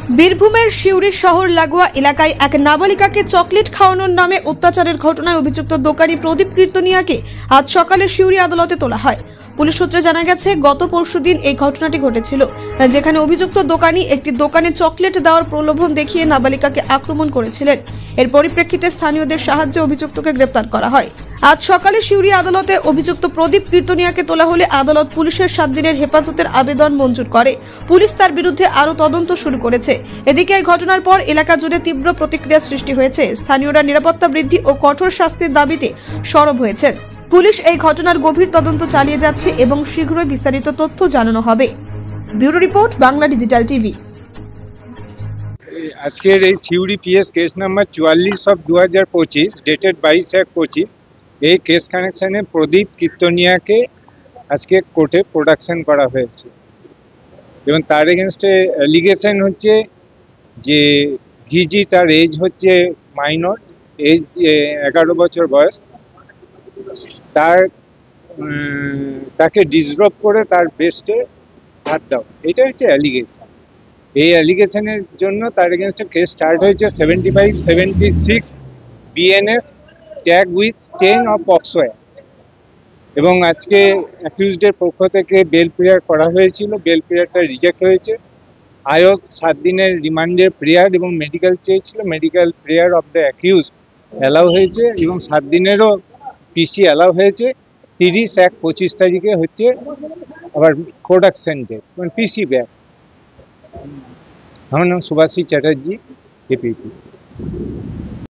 বীরভূমের সিউড়ি শহর লাগোয়া এলাকায় এক নাবালিকাকে চকলেট খাওয়ানোর নামে অত্যাচারের ঘটনায় অভিযুক্ত দোকানি প্রদীপ কীর্তনিয়াকে আজ সকালে সিউড়ি আদালতে তোলা হয়। পুলিশ সূত্রে জানা গেছে, গত পরশুদিন এই ঘটনাটি ঘটেছিল, যেখানে অভিযুক্ত দোকানি একটি দোকানে চকলেট দেওয়ার প্রলোভন দেখিয়ে নাবালিকাকে আক্রমণ করেছিলেন। এর পরিপ্রেক্ষিতে স্থানীয়দের সাহায্যে অভিযুক্তকে গ্রেপ্তার করা হয়। আজ সকালে সিউড়ি আদালতে অভিযুক্ত প্রদীপ কীর্তনিয়াকে তোলা হলে আদালত পুলিশের 7 দিনের হেফাজতের আবেদন মঞ্জুর করে। পুলিশ তার বিরুদ্ধে আরও তদন্ত শুরু করেছে। এদিকে এই ঘটনার পর এলাকা জুড়ে তীব্র প্রতিক্রিয়া সৃষ্টি হয়েছে। স্থানীয়রা নিরাপত্তা বৃদ্ধি ও কঠোর শাস্তির দাবিতে সরব হয়েছেন। পুলিশ এই ঘটনার গভীর তদন্ত চালিয়ে যাচ্ছে এবং শীঘ্রই বিস্তারিত তথ্য জানানো হবে। Bureau report, Bangla digital TV. আজকের এই Suri PS case number 44/2025 dated 22/1/25 এই কেস কানেকশনে প্রদীপ কীর্তনিয়াকে আজকে কোর্টে প্রোডাকশন করা হয়েছে এবং তার এগেনস্টে অ্যালিগেশন হচ্ছে যে ঘিজি, তার এজ হচ্ছে মাইনর, এজ 11 বছর বয়স, তাকে ডিসরব করে তার ব্রেস্টে হাত দাও, এটা হচ্ছে অ্যালিগেশন। এই অ্যালিগেশনের জন্য তার এগেনস্টে কেস স্টার্ট হয়েছে 75-76 BNS tag with 10 of POCSO act এবং আজকে অ্যাকিউজডের পক্ষ থেকে বেল প্রেয়ার করা হয়েছিল। বেল প্রেয়ারটা রিজেক্ট হয়েছে। আয়ো 7 দিনের রিমান্ডের প্রেয়ার এবং মেডিকেল চেয়েছিল। Medical prayer of the accused allow হয়েছে এবং 7 দিনেরও পিসি অ্যালাউ হয়েছে। 30/1/25 তারিখে হচ্ছে আবার প্রোডাকশন ডেট, মানে পিসি ব্যাক। আমার নাম সুভাষী চ্যাটার্জি, এপিপি।